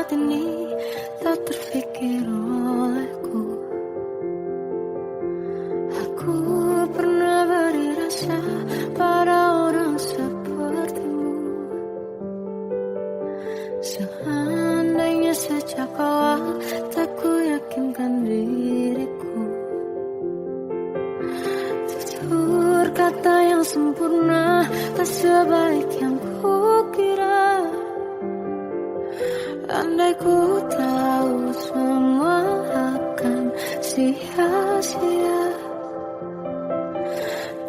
saat ini tak terfikir olehku. Aku pernah beri rasa pada orang sepertimu. Seandainya sejak awal tak ku yakinkan diriku. Tutur kata yang sempurna tak sebaik yang kukira. Andai ku tahu semua akan sia-sia,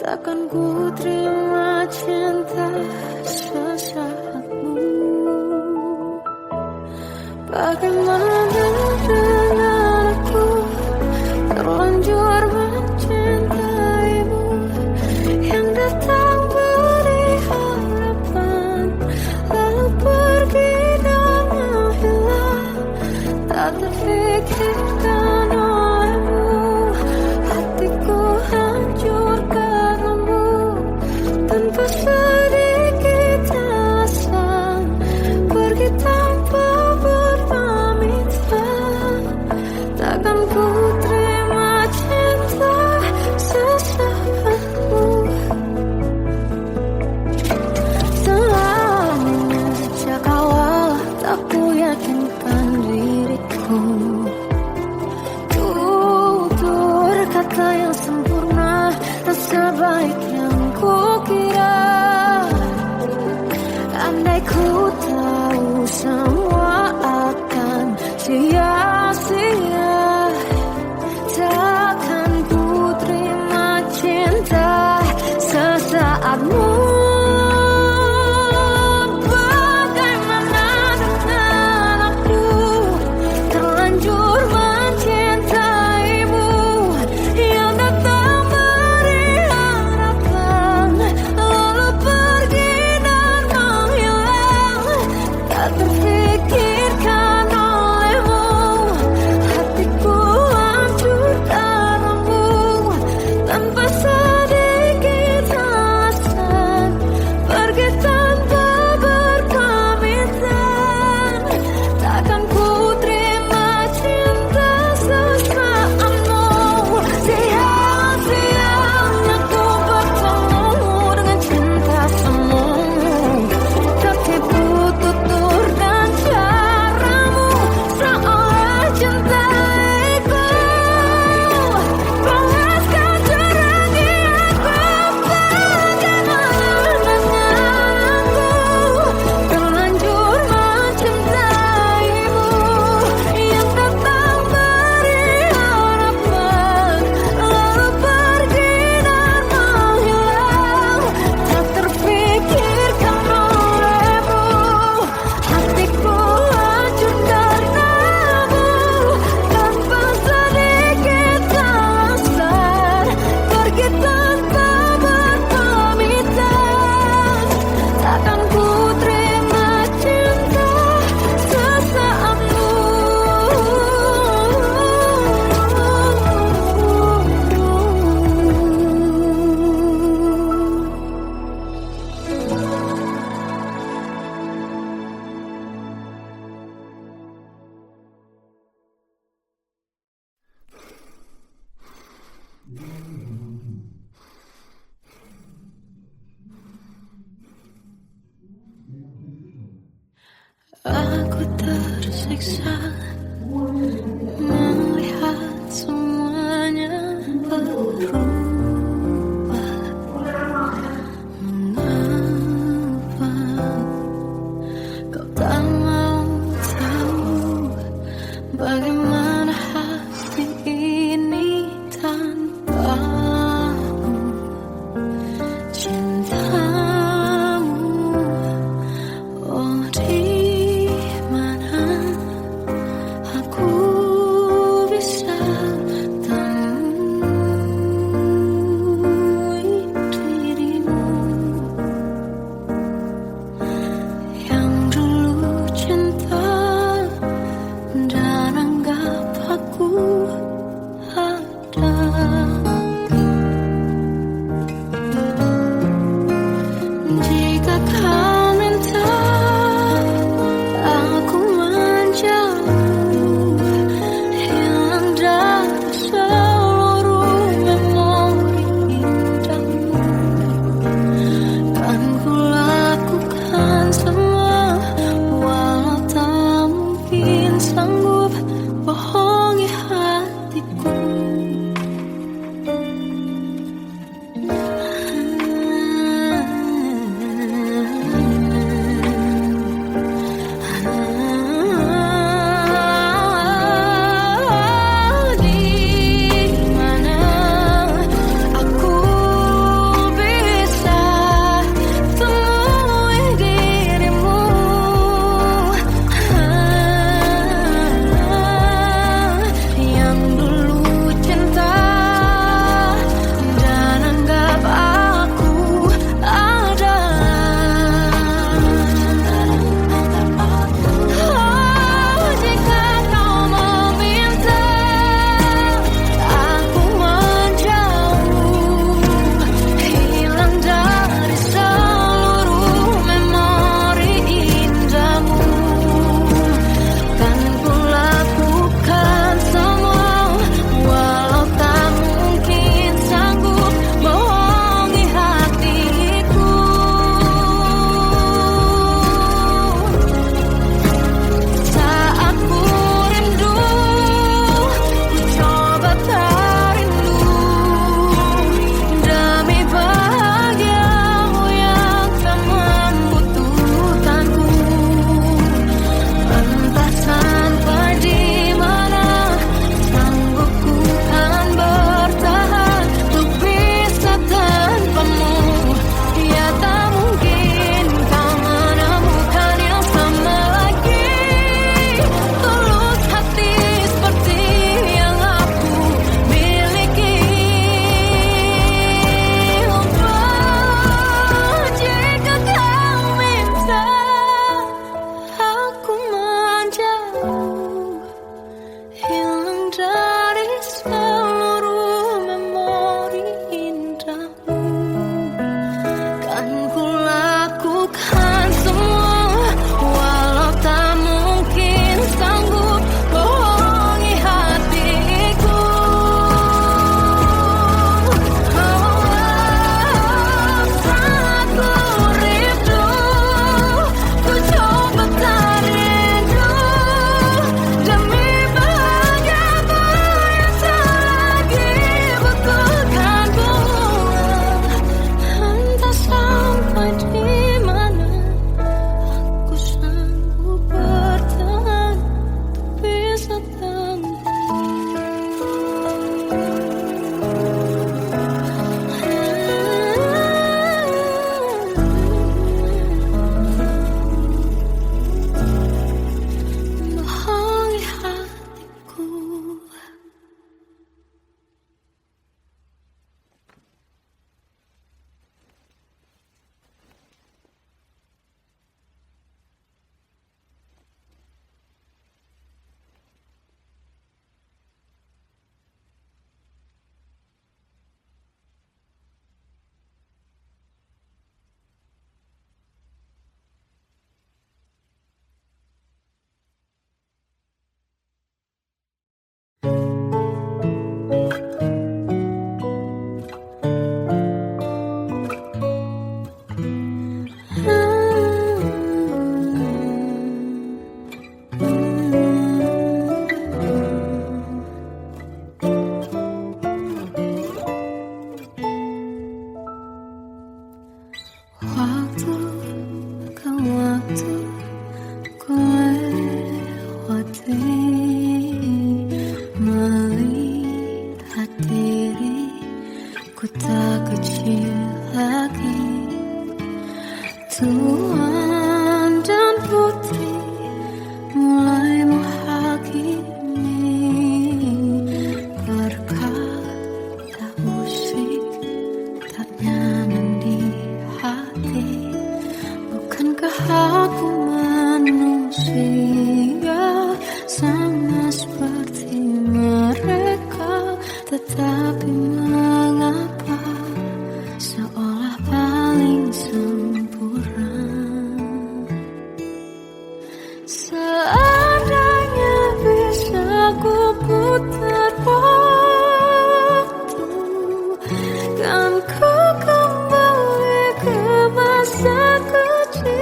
takkan ku terima cinta sesaatmu. Bagaimana dengan aku terlanjur mencintaimu, yang datang beri harapan lalu pergi dan menghilang, tak terfikirkan olehmu. Hatiku hancur karenamu tanpa sedikit alasan, pergi tanpa berpamitan. Takkan ku terima cinta sesaatmu. Selamanya sejak awal tak ku yakinkan diriku. Tutur kata yang sempurna tak sebaik yang kukira. Andai ku tahu semua akan sia-sia, takkan ku terima cinta sesaatmu. Bagaimana dengan aku terlanjur mencintaimu, yang datang beri harapan lalu pergi dan menghilang, tak terfikirkan olehmu. Hatiku hancur karenamu tanpa sedikit alasan, pergi tanpa berpamitan. Takkan ku terima cinta sesaatmu. Sia-sianya ku bertemu dengan cinta semu, tertipu tutur dan caramu seolah cintaiku. Balaskan cerangi aku, bagaimana dengan aku terlanjur mencintaimu, yang datang beri harapan lalu pergi dan menghilang, tak terfikirkan olehmu. Hatiku hancur karenamu tanpa sedikit alasan, pergi tanpa berpamitan. Takkan ku terima cinta sesaatmu. Aku tersiksa melihat semuanya berubah. Mengapa kau tak mau tahu bagaimana hati ini tanpamu? Cintamu, oh di mana sama seperti mereka, tetapi mengapa seolah paling sempurna. Seandainya bisa ku putar waktu, kan ku kembali ke masa kecilku.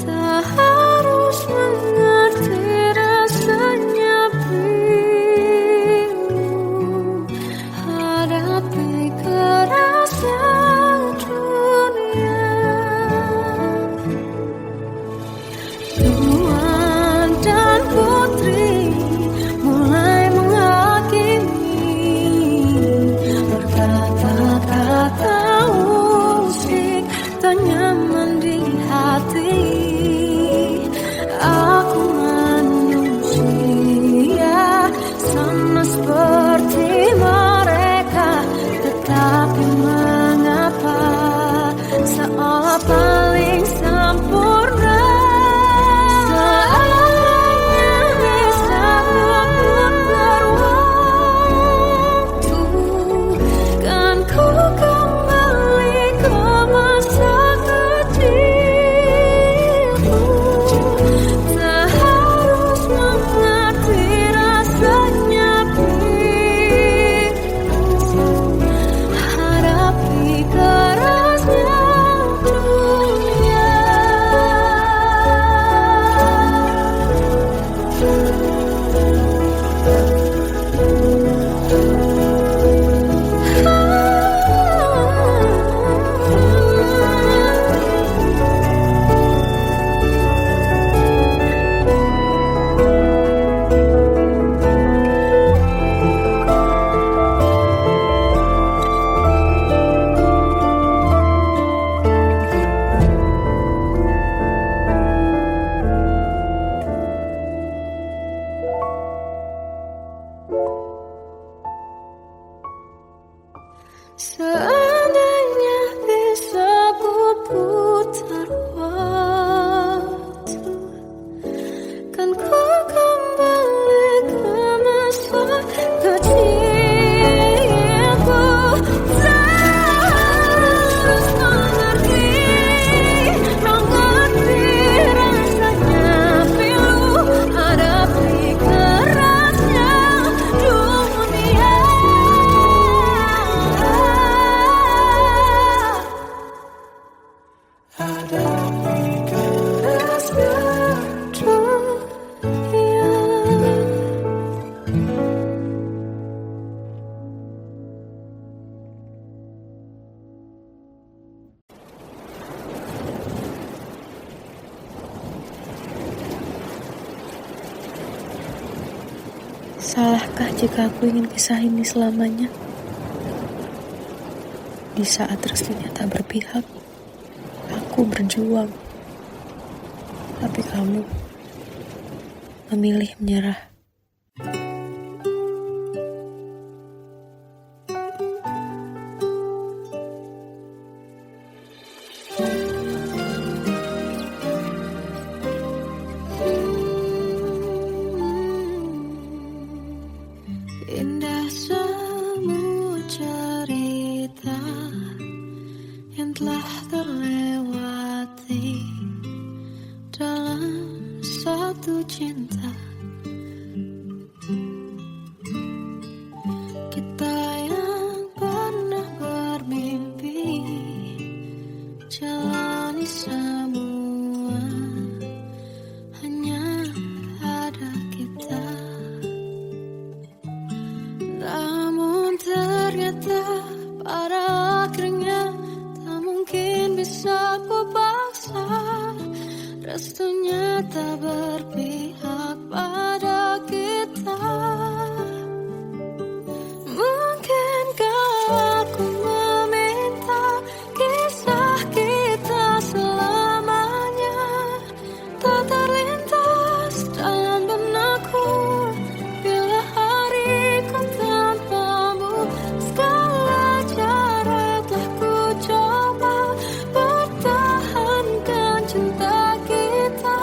Tak harus mengerti rasanya bingung hadapi kerasnya dunia. Tuan dan putri mulai menghakimi, berkata-kata usik tak nyaman di hati. Aku manusia sama seperti mereka, tetapi mengapa seolah paling sempurna. Seandainya bisa memutar waktu, kan ku kembali ke masa kecilku. Tak harus mengerti rasanya bingung hadapi kerasnya dunia. Seandainya bisa ku putar waktu, kan ku kembali ke masa kecilku. Tak harus mengerti rasanya pilu hadapi kerasnya dunia. Hadapi kerasnya dunia. Salahkah jika aku ingin kisah ini selamanya? Di saat restunya tak berpihak, aku berjuang. Tapi kamu memilih menyerah. Indah semua cerita yang telah terlewati dalam satu cinta. Kita yang pernah bermimpi jalani semua, hanya ada kita. Namun ternyata pada akhirnya tak mungkin bisa ku paksa. Restunya tak berpihak pada kita. Mungkinkah aku meminta kisah kita selamanya tak terlintas dalam benakku bila hariku tanpamu. Segala cara telah ku coba pertahankan cinta kita.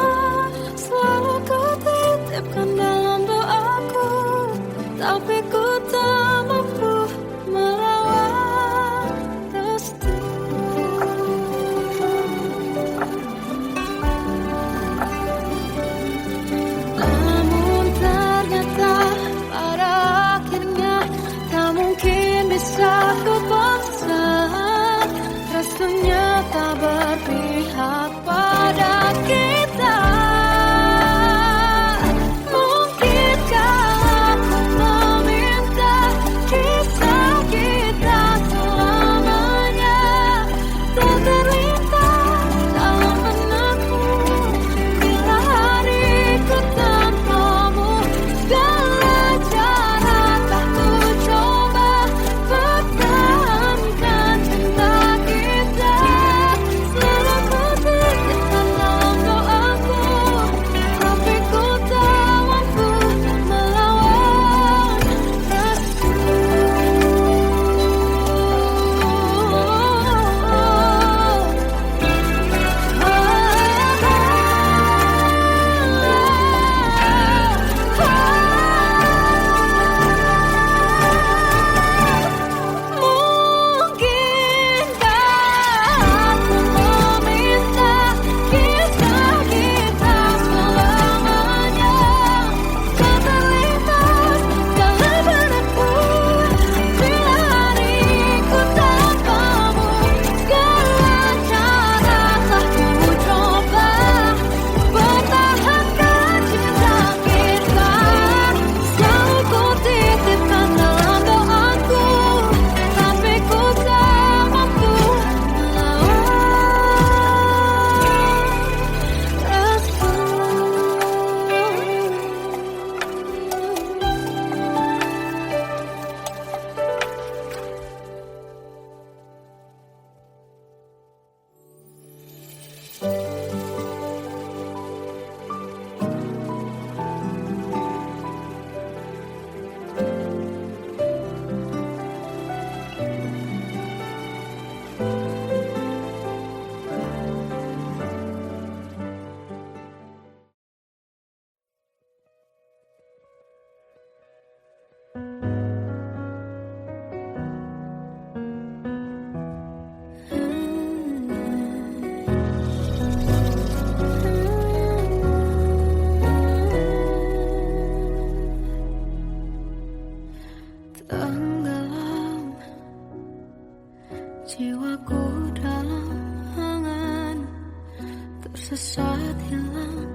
hilang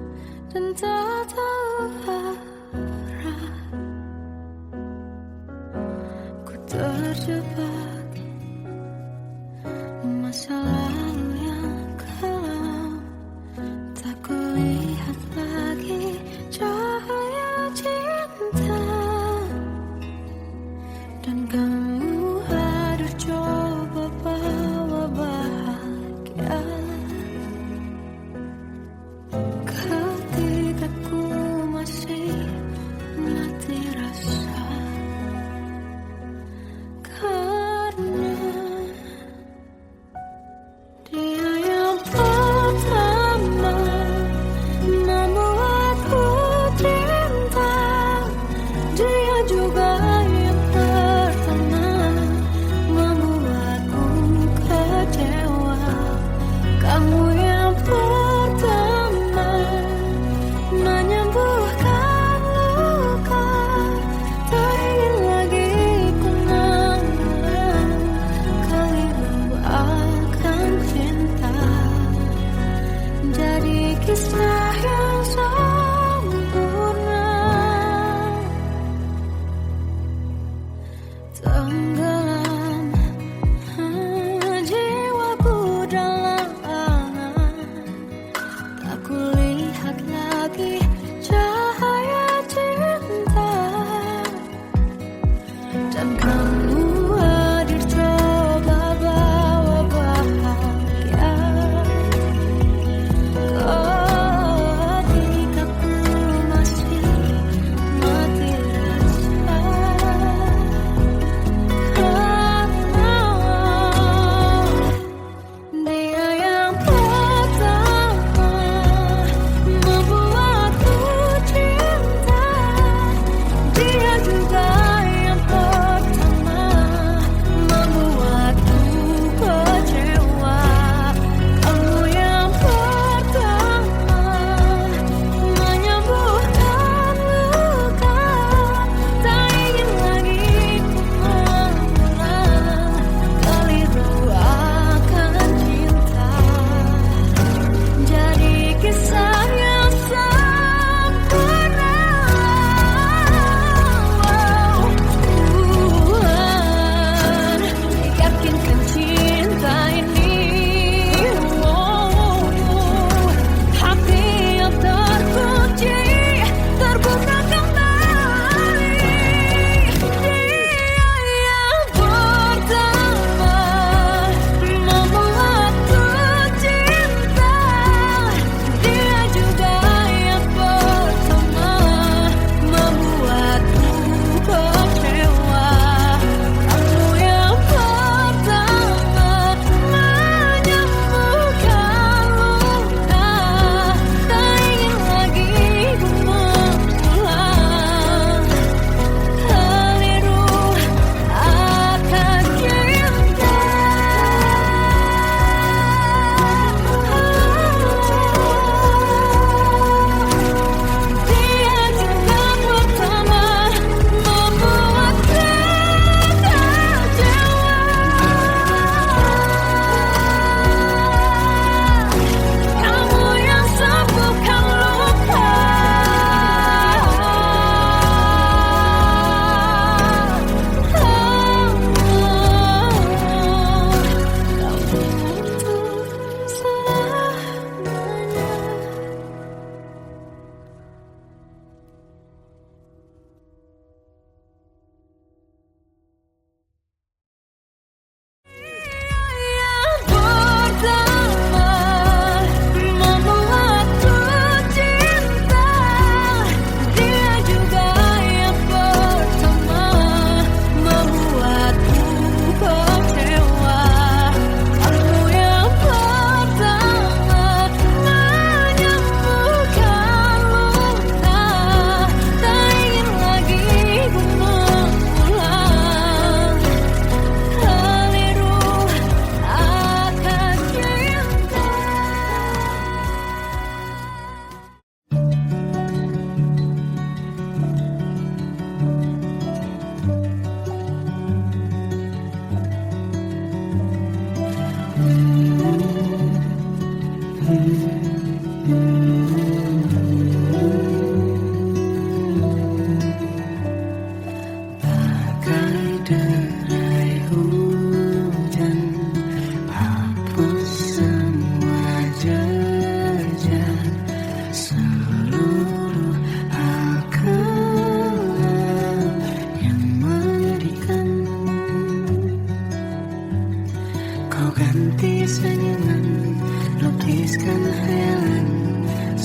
dan tak tahu arah. Ku terjebak masa lalu yang kelam, tak kulihat lagi cahaya cinta. Dan kamu hadir coba bawa bahagia ketika ku masih mati rasa. Karena dia yang pertama membuatku cinta, dia juga yang pertama membuatku kecewa. Kamu yang pertama menyembuhkan luka, tak ingin lagi ku mengulang keliru akan cinta. Jadi kisah yang sempurna, tenggelam jiwaku dalam angan, tak kulihat lagi cahaya cinta. Dan kamu hadir coba bawa bahagia ketika ku masih mati rasa. Karena dia yang pertama membuatku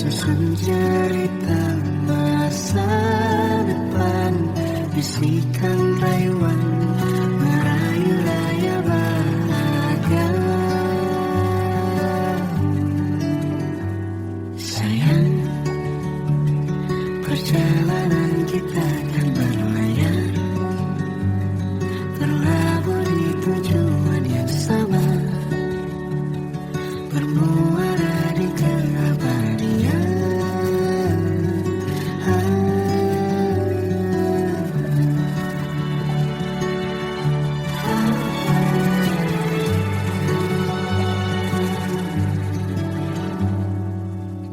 susun cerita masa depan, bisikan rayuan merayu raya bahagia. Sayang, perjalanan kita akan berlayar, berlabuh di tujuan yang sama, bermuara di keabadian.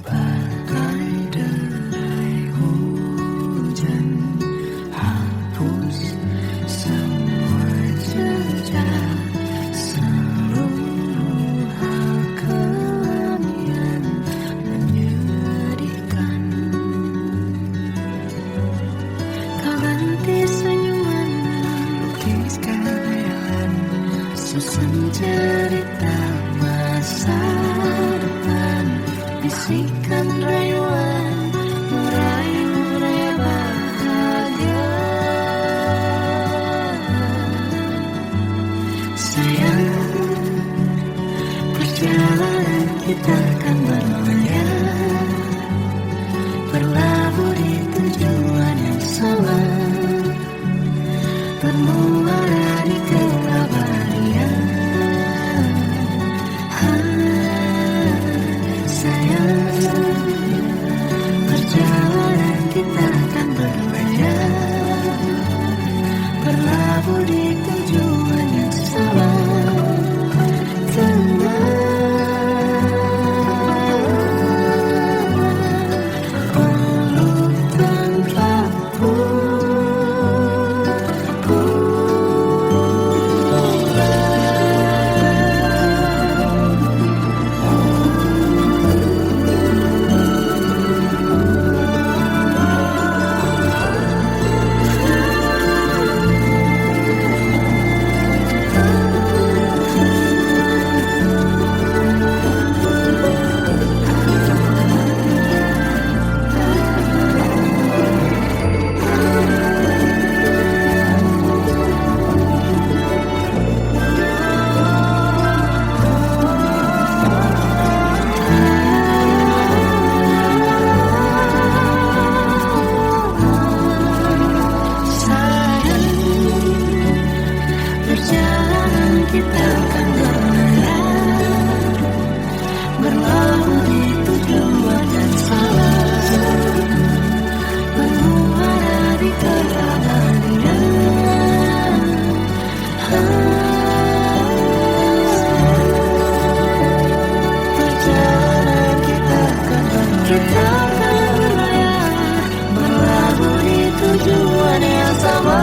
Bagai derai hujan, hapus semua jejak, seluruh hal kelam yang menyedihkan. Kau ganti senyuman, lukis khayalan, susun cerita masa depan, bisikan rayuan merayu raya bahagia. Sayang, perjalanan kita akan berlayar, berlabuh di tujuan yang sama, bermuara di keabadian. Sayang, perjalanan kita akan berlayar, berlabuh di tujuan yang sama. Peluk tempatku, perjalanan kita akan berlayar, berlabuh di tujuan yang sama, bermuara di keabadian. Perjalanan kita akan berlayar, berlabuh di tujuan yang sama.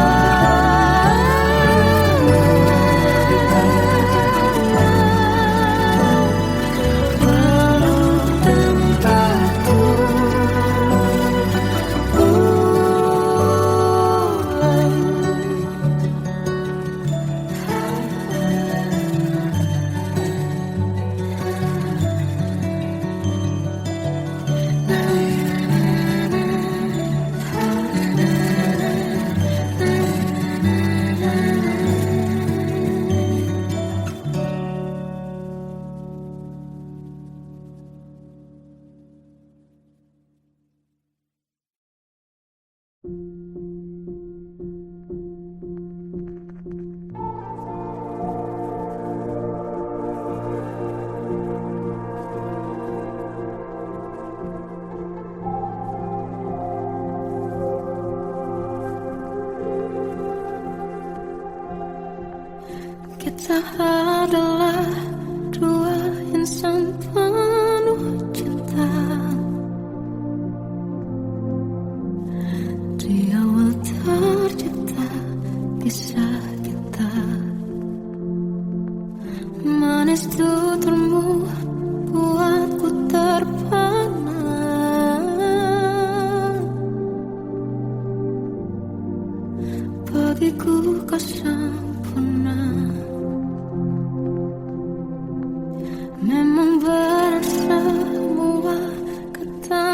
Kita adalah dua insan penuh cinta. Di awal tercipta kisah kita, manis tuturmu buatku terpana. Bagiku kau sempurna. Memang berat semua kata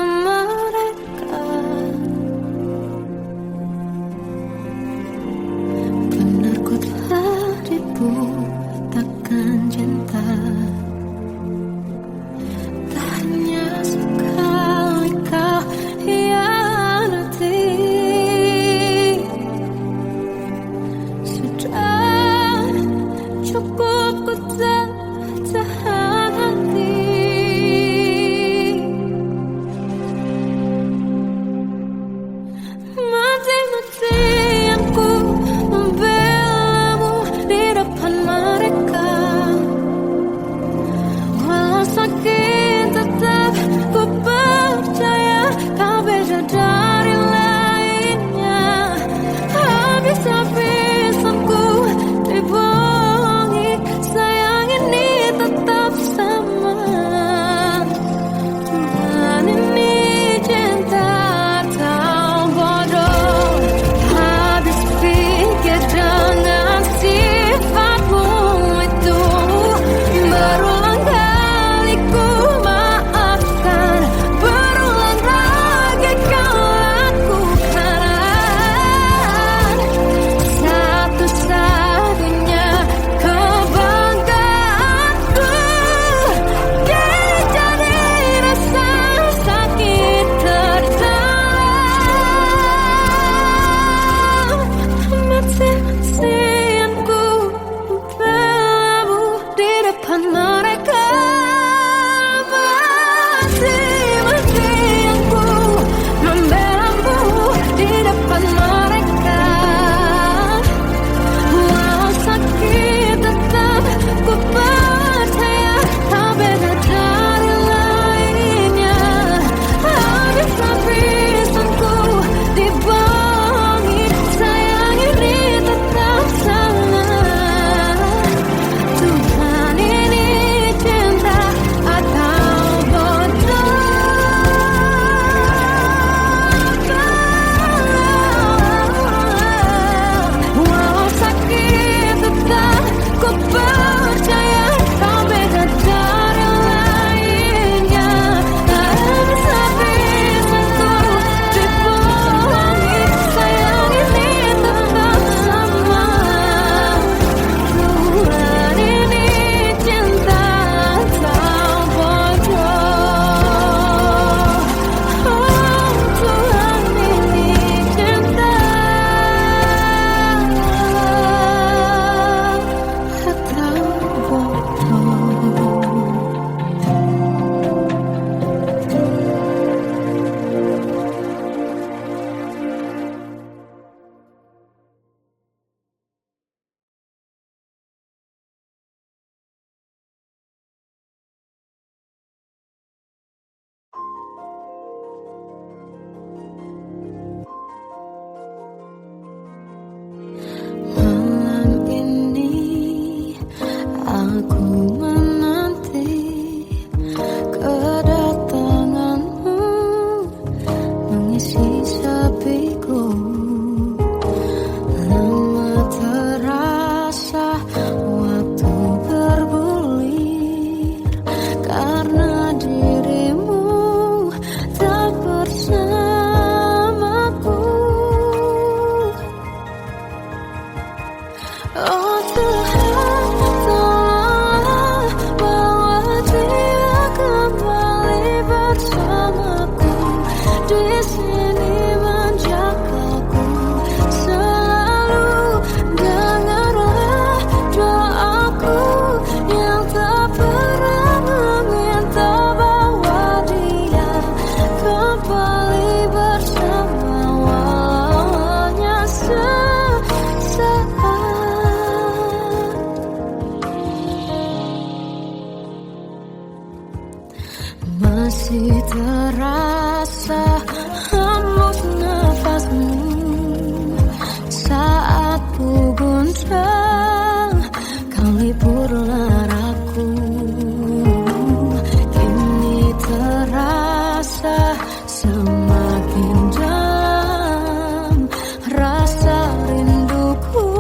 semakin dalam rasa rinduku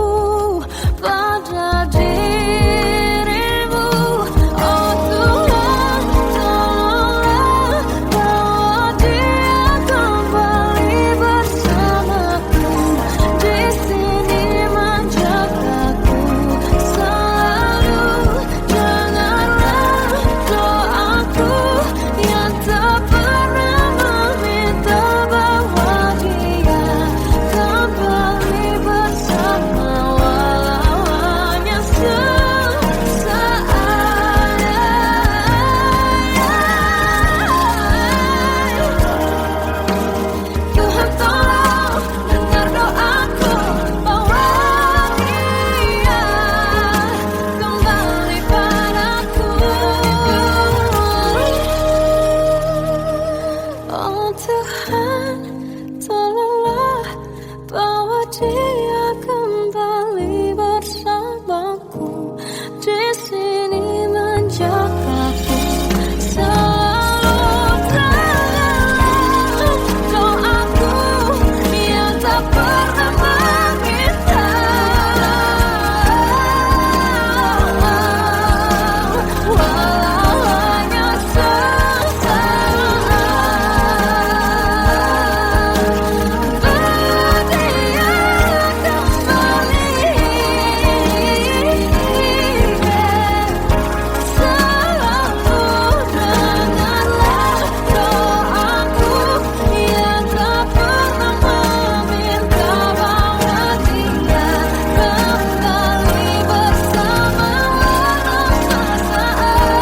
pada dirimu. Oh Tuhan, tolonglah bawa dia kembali bersamaku, di sini menjagaku selalu. Janganlah doaku yang tak pernah meminta bahwa dia kembali bersama, walau hanya sesaat. Tuhan tolong dengar doaku, bawa dia kembali padaku. Oh Tuhan, tolonglah bawa dia kembali bersamaku, di sini menjagaku selalu. Doaku yang tak pernah meminta, walau hanya sesaat. Dia kembali selalu. Dengarlah doaku yang tak pernah meminta bahwa dia kembali bersama, walau sesaat.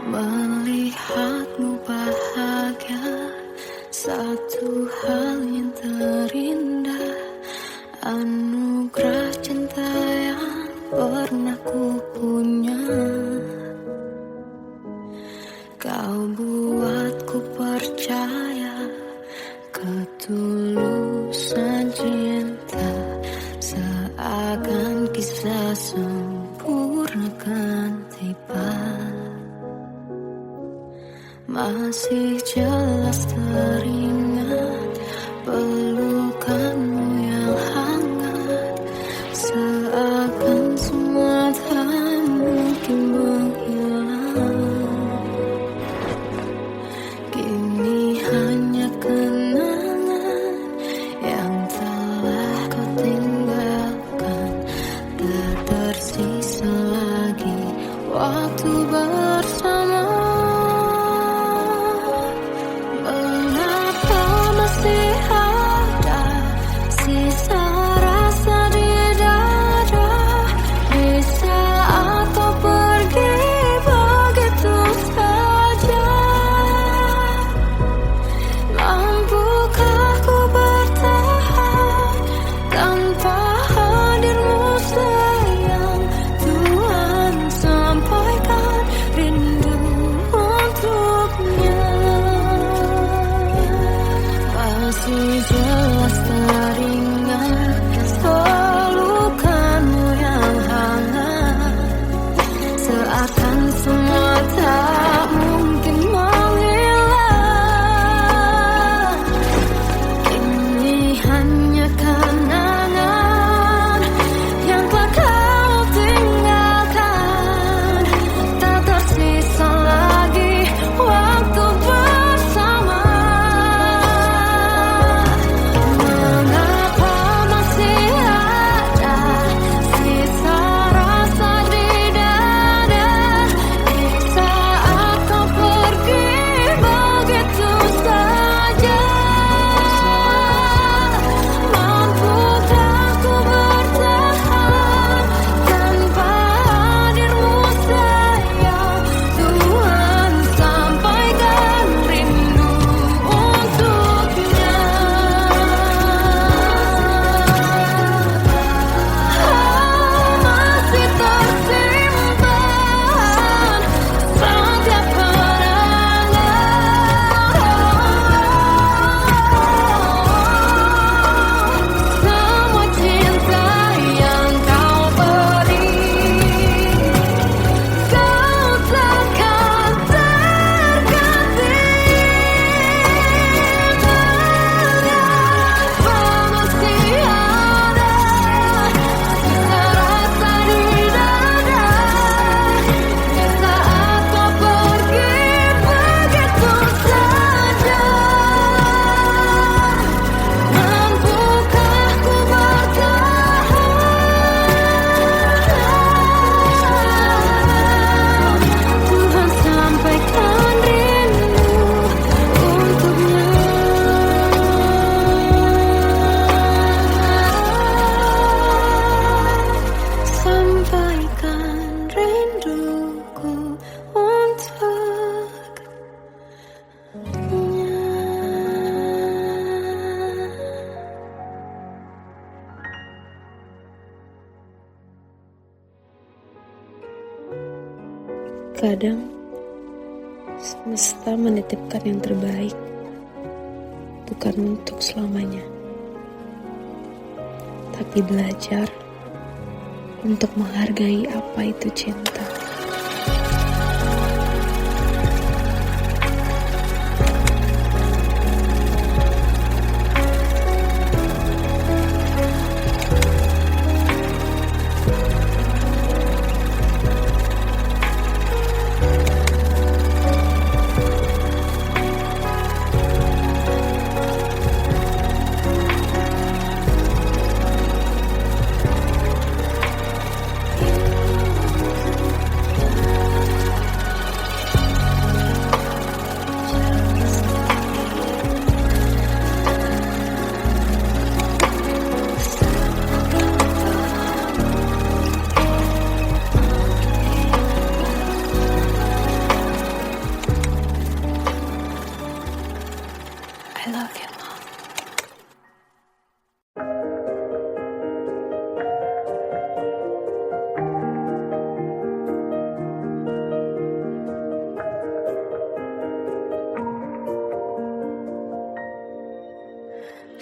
Melihatmu bahagia, satu hal yang terindah, anugerah cinta yang pernah ku punya. Kau buatku percaya ketulusan cinta, seakan kisah sempurna kan tiba. Masih jelas teringat pelukanmu yang hangat, seakan semua tak mungkin menghilang. Kini hanya kenangan yang telah kau tinggalkan, tak tersisa lagi waktu bersama. Kadang semesta menitipkan yang terbaik, bukan untuk selamanya, tapi belajar untuk menghargai apa itu cinta. I love you, Mom.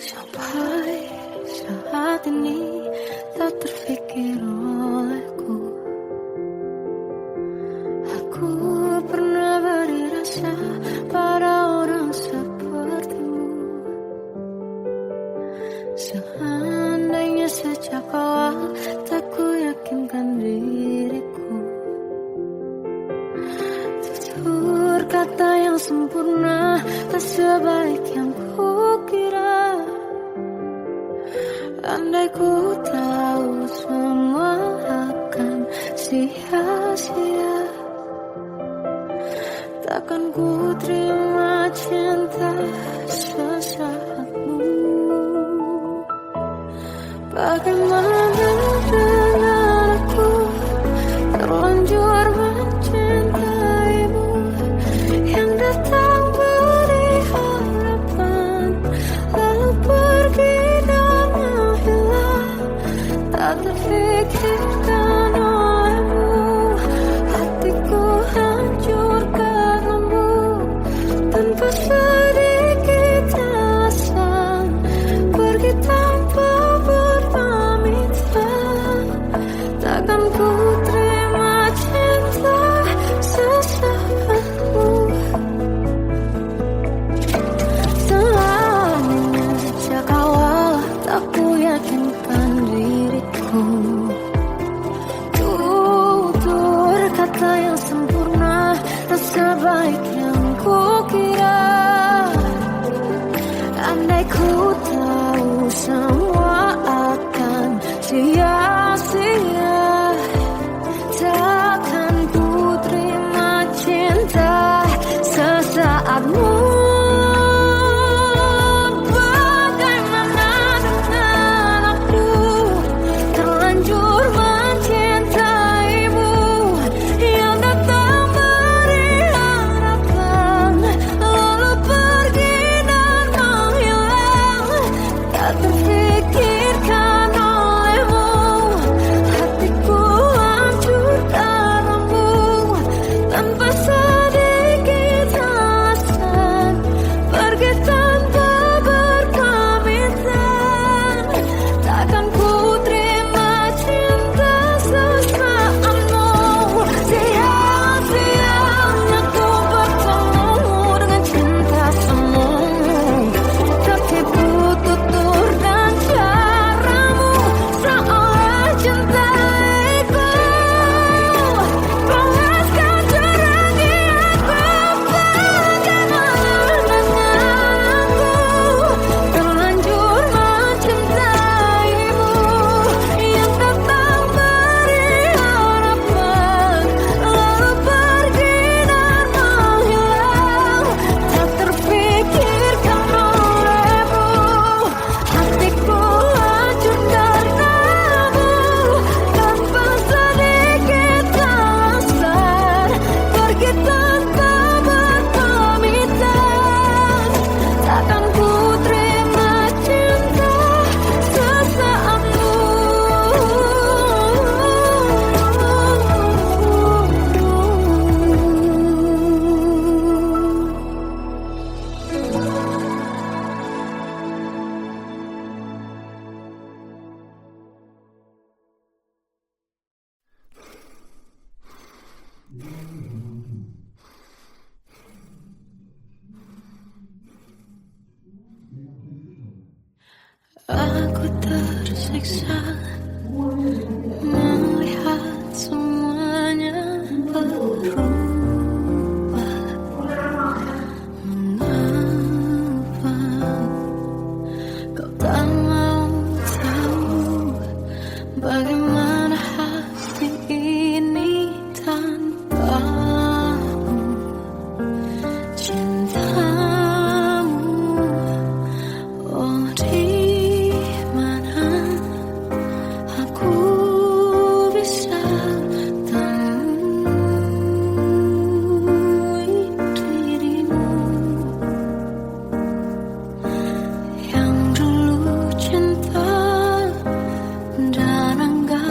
Sampai saat ini tak terfikir olehku. Aku pernah beri rasa pada orang sepertimu. Seandainya sejak awal tak ku yakinkan diriku. Tutur kata yang sempurna tak sebaik yang ku kira. Andai ku tahu semua akan sia-sia, takkan ku terima cinta sesaatmu. Bagaimana dengan aku terlanjur mencintaimu, yang datang beri harapan lalu pergi dan menghilang, tak terfikirkan olehmu. Hatiku hancur karenamu, tanpa sedikit alasan, pergi tanpa berpamitan. Takkan ku terima cinta sesaatmu. Selamanya sejak awal tak ku yakinkan diriku. Tutur kata yang sempurna tak sebaik yang ku kira. Andai ku tahu semua akan sia-sia, takkan ku terima cinta sesaatmu. Bagaimana dengan aku terlanjur mencintaimu, yang datang beri harapan lalu pergi dan menghilang, tak terfikir tersiksa melihat semuanya berubah. Mengapa kau tak mau tahu bagaimana hati ini tanpamu? Cintamu, oh di mana aku bisa temui dirimu yang dulu cinta dan anggap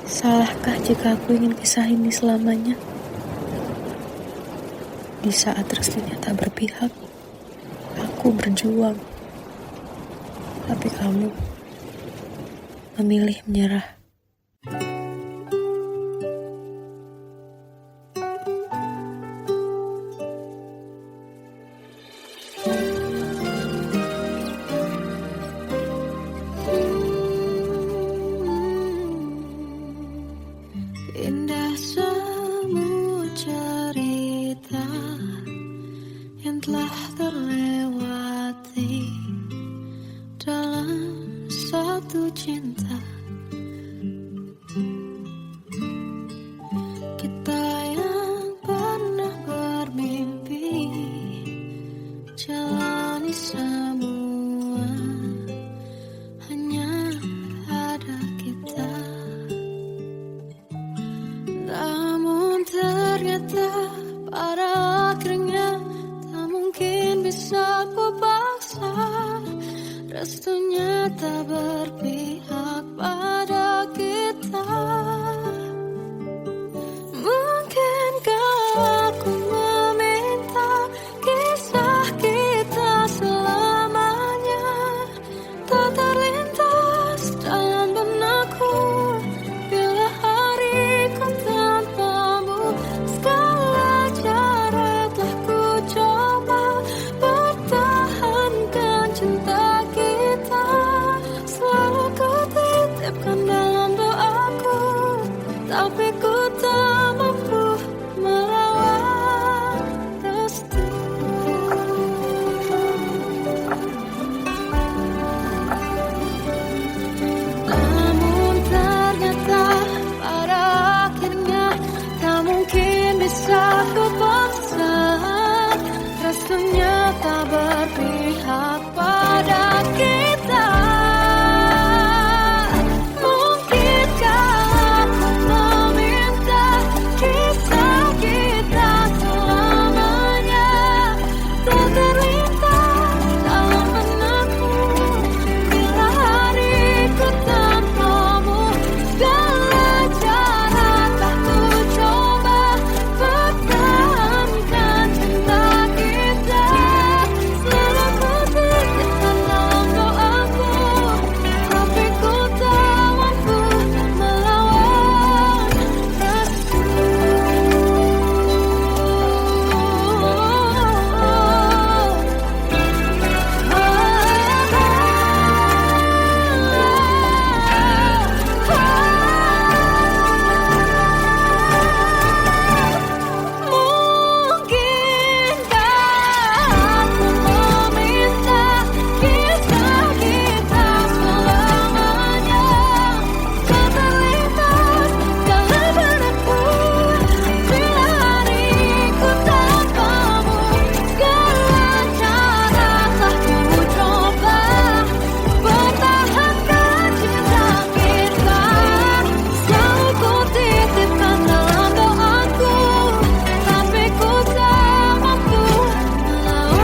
Salahkah jika aku ingin kisah ini selamanya? Di saat restunya tak berpihak, aku berjuang. Tapi kamu memilih menyerah. Indah semua cerita yang telah terlewati dalam satu cinta. Kita yang pernah bermimpi jalani semua, hanya ada kita. Namun ternyata pada akhirnya tak mungkin bisa ku paksa. Restunya tak berpihak pada kita. Mungkinkah aku meminta kisah kita selamanya tak terlintas dalam benakku bila hariku tanpamu. Segala cara telah ku coba pertahankan cinta kita. Selalu ku titipkan dalam doaku, tapi ku tak mampu merawat restu. Namun ternyata pada akhirnya tak mungkin bisa ku paksa. Restunya tak berpihak pada kita. Mungkinkah aku meminta kisah kita selamanya tak terlintas dalam benakku bila hariku tanpamu. Segala cara telah ku coba pertahankan cinta kita. Selalu ku titipkan dalam doaku, tapi ku tak mampu melawan restu. Mungkinkah aku meminta kisah kita selamanya tak terlintas dalam benakku bila hariku tanpamu. Segala cara telah ku coba pertahankan cinta kita. Selalu ku titipkan dalam doaku, tapi ku tak mampu melawan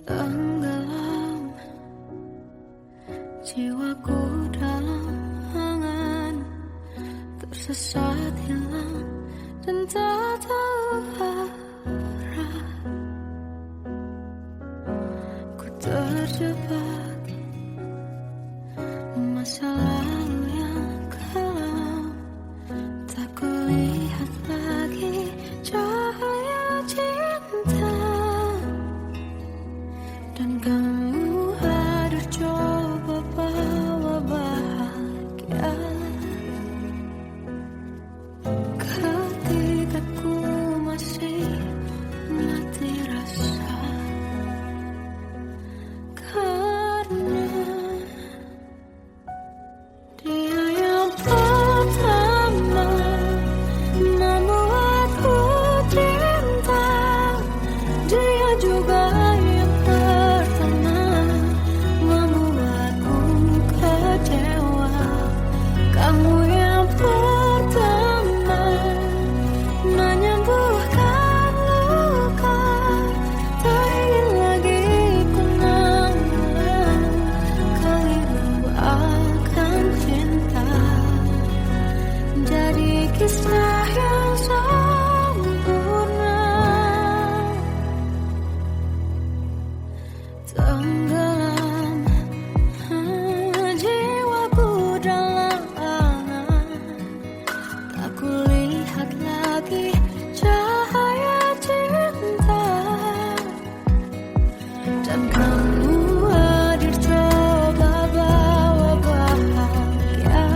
tenggelam jiwaku dalam angan, tersesat hilang dan tak tahu arah. Ku terjebak masa lalu yang kelam, tak kulihat lagi cahaya cinta. lihat lagi cahaya cinta, dan kamu hadir coba bawa bahagia.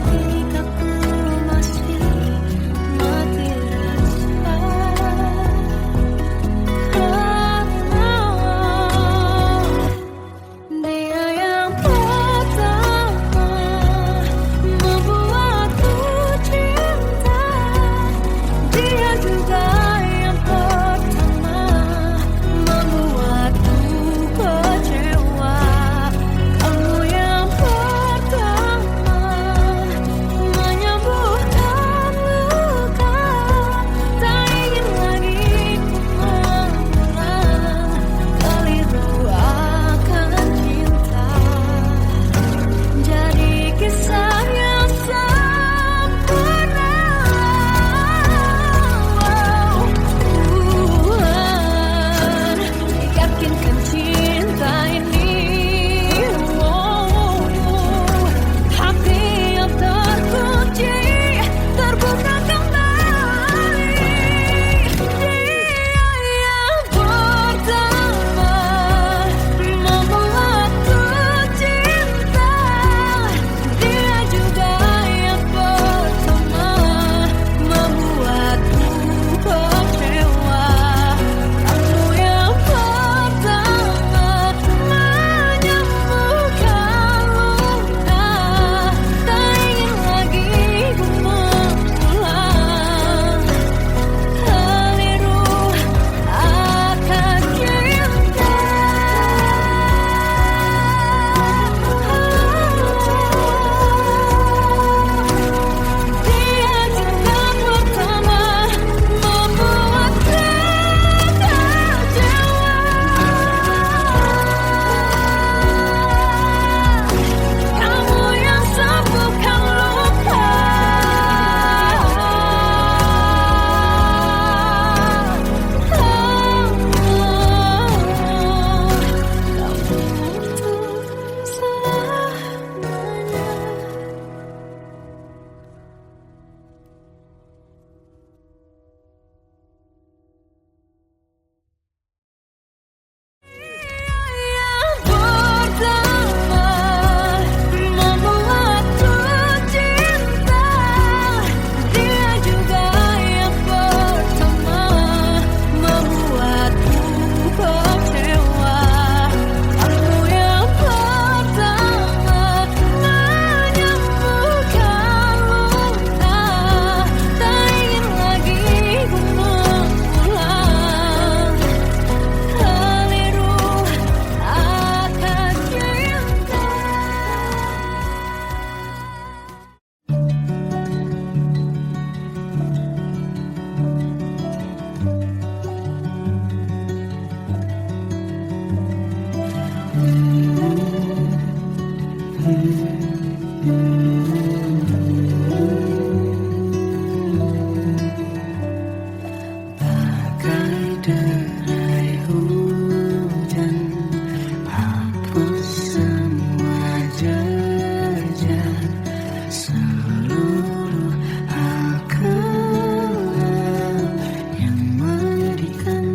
Ketika ku masih mati rasa, karena dia yang pertama membuatku cinta. Dia juga yang pertama membuatku kecewa. Kamu yang pertama menyembuhkan luka. Tak ingin lagi ku mengulang keliru akan cinta. Jadi kisah yang sempurna. Tuhan yakinkan cinta ini, hati yang terkunci terbuka kembali. Dia yang pertama membuatku cinta. Dia juga yang pertama membuatku kecewa. Kamu yang pertama menyembuhkan luka. Tak ingin lagi ku mengulang keliru akan cinta. Dia juga pertama membuatku kecewa. Kamu yang sembuhkan luka. Kamu untuk selamanya. Yang pertama membuatku cinta. Dia juga yang pertama membuatku kecewa. Kamu yang pertama menyembuhkan luka. Tak ingin lagi ku mengulang keliru akan cinta. Bagai derai hujan, hapus semua jejak seluruh hal kelam yang menyedihkan.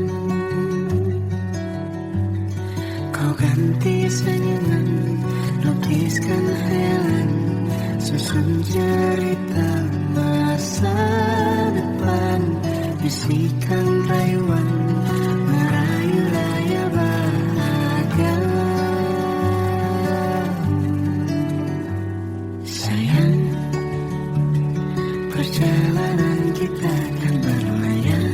Kau ganti senyuman, lukiskan hayalan, susun cerita masa depan. Bisikan rayuan, merayu raya bahagia. Sayang, perjalanan kita kan berlayar,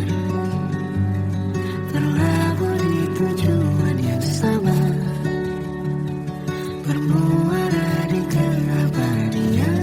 terlabur di tujuan yang sama, bermuara di keabadian.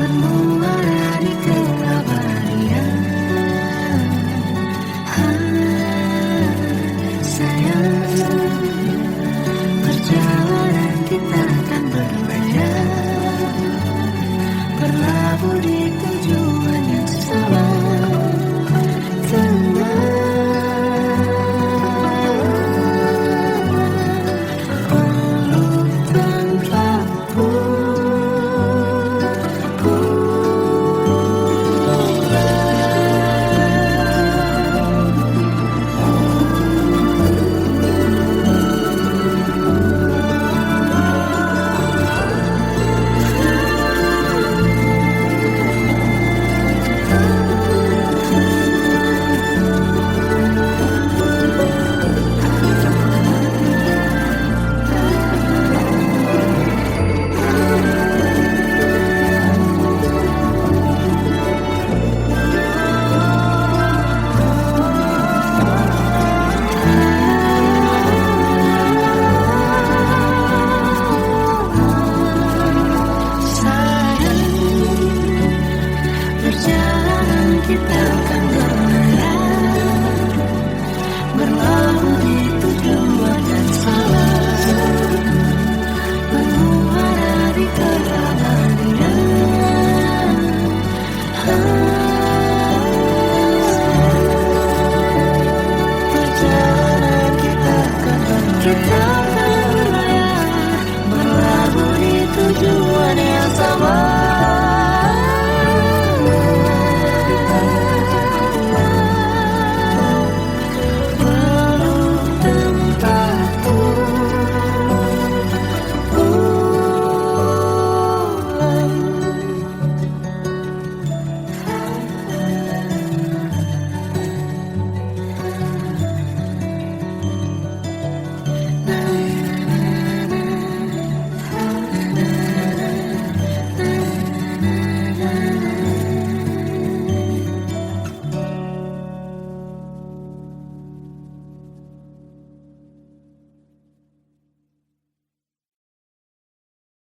denganmu.